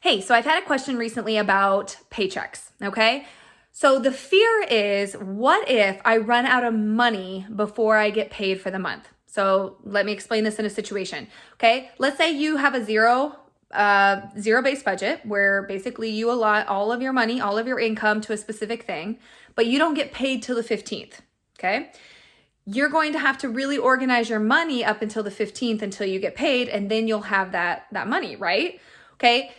Hey, so I've had a question recently about paychecks, okay? So the fear is, what if I run out of money before I get paid for the month? So let me explain this in a situation, okay? Let's say you have a zero-based budget where basically you allot all of your money, all of your income to a specific thing, but you don't get paid till the 15th, okay? You're going to have to really organize your money up until the 15th until you get paid, and then you'll have that money, right? Okay.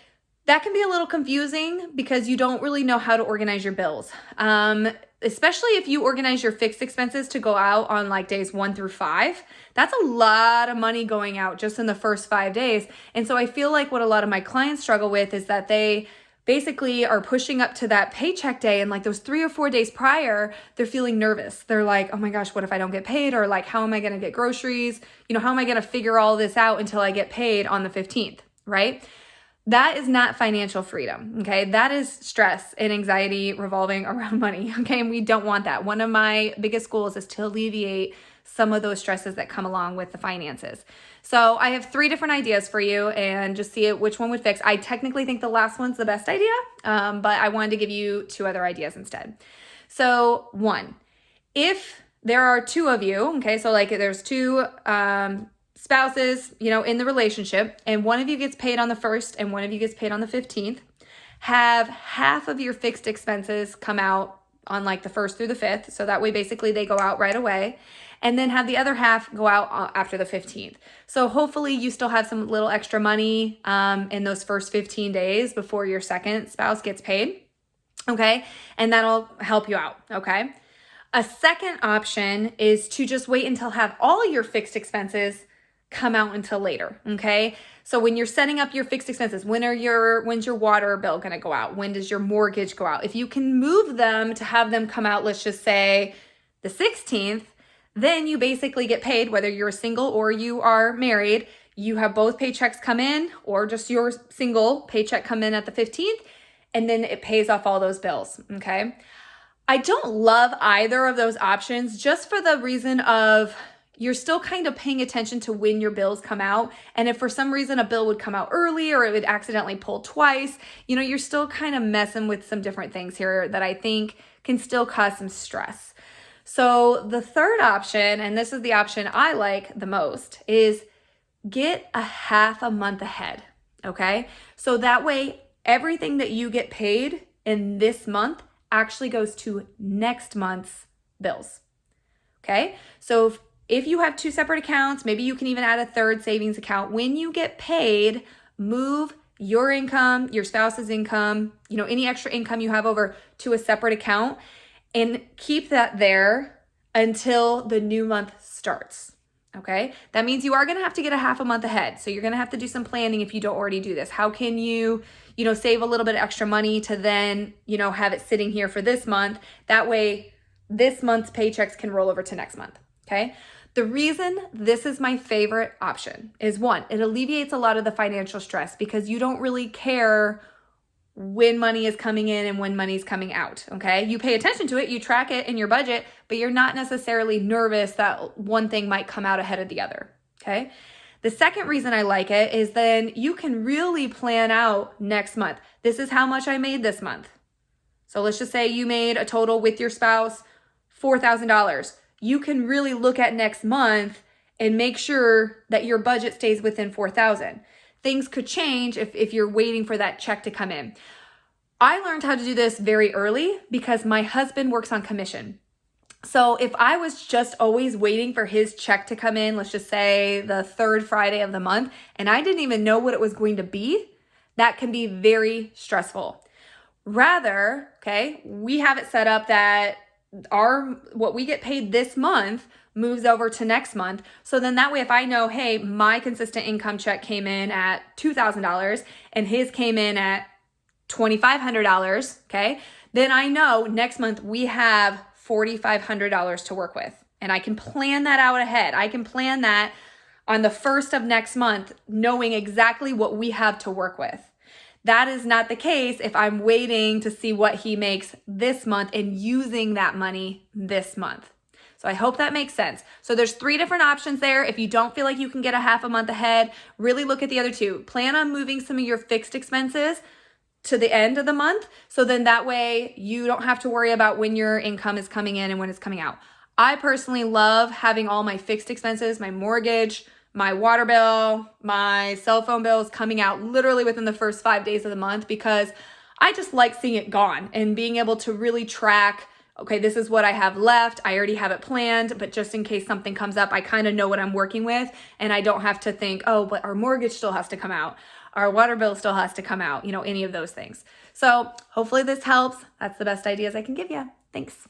That can be a little confusing because you don't really know how to organize your bills. Especially if you organize your fixed expenses to go out on like days 1 through 5. That's a lot of money going out just in the first 5 days. And so I feel like what a lot of my clients struggle with is that they basically are pushing up to that paycheck day, and like those 3 or 4 days prior, they're feeling nervous. They're like, oh my gosh, what if I don't get paid? Or like, how am I going to get groceries? How am I going to figure all this out until I get paid on the 15th, right? That is not financial freedom, okay? That is stress and anxiety revolving around money, okay? And we don't want that. One of my biggest goals is to alleviate some of those stresses that come along with the finances. So I have 3 different ideas for you and just see which one would fix. I technically think the last one's the best idea, but I wanted to give you 2 other ideas instead. So 1, if there are 2 of you, okay, so like there's 2 spouses, in the relationship, and one of you gets paid on the 1st and one of you gets paid on the 15th, have half of your fixed expenses come out on like the 1st through the 5th. So that way, basically they go out right away, and then have the other half go out after the 15th. So hopefully you still have some little extra money in those first 15 days before your second spouse gets paid. Okay. And that'll help you out. Okay. A second option is to just wait until have all your fixed expenses come out until later, okay? So when you're setting up your fixed expenses, when's your water bill gonna go out? When does your mortgage go out? If you can move them to have them come out, let's just say the 16th, then you basically get paid, whether you're single or you are married. You have both paychecks come in, or just your single paycheck come in at the 15th, and then it pays off all those bills, okay? I don't love either of those options, just for the reason of you're still kind of paying attention to when your bills come out. And if for some reason a bill would come out early or it would accidentally pull twice, you're still kind of messing with some different things here that I think can still cause some stress. So the third option, and this is the option I like the most, is get a half a month ahead, okay? So that way, everything that you get paid in this month actually goes to next month's bills, okay? So if you have 2 separate accounts, maybe you can even add a third savings account. When you get paid, move your income, your spouse's income, any extra income you have over to a separate account, and keep that there until the new month starts, okay? That means you are gonna have to get a half a month ahead. So you're gonna have to do some planning if you don't already do this. How can you, save a little bit of extra money to then, have it sitting here for this month? That way, this month's paychecks can roll over to next month, okay? The reason this is my favorite option is 1, it alleviates a lot of the financial stress because you don't really care when money is coming in and when money is coming out, okay? You pay attention to it, you track it in your budget, but you're not necessarily nervous that one thing might come out ahead of the other, okay? The second reason I like it is then you can really plan out next month. This is how much I made this month. So let's just say you made a total with your spouse $4,000. You can really look at next month and make sure that your budget stays within $4,000. Things could change if you're waiting for that check to come in. I learned how to do this very early because my husband works on commission. So if I was just always waiting for his check to come in, let's just say the 3rd Friday of the month, and I didn't even know what it was going to be, that can be very stressful. Rather, okay, we have it set up that what we get paid this month moves over to next month. So then that way, if I know, hey, my consistent income check came in at $2,000 and his came in at $2,500, okay, then I know next month we have $4,500 to work with. And I can plan that out ahead. I can plan that on the 1st of next month, knowing exactly what we have to work with. That is not the case if I'm waiting to see what he makes this month and using that money this month. So So I hope that makes sense. So there's 3 different options there. If you don't feel like you can get a half a month ahead, really look at the other 2. Plan on moving some of your fixed expenses to the end of the month. So then that way you don't have to worry about when your income is coming in and when it's coming out. I personally love having all my fixed expenses, my mortgage, my water bill, my cell phone bills coming out literally within the first 5 days of the month, because I just like seeing it gone and being able to really track, okay, this is what I have left. I already have it planned, but just in case something comes up, I kind of know what I'm working with, and I don't have to think, oh, but our mortgage still has to come out. Our water bill still has to come out, any of those things. So hopefully this helps. That's the best ideas I can give you. Thanks.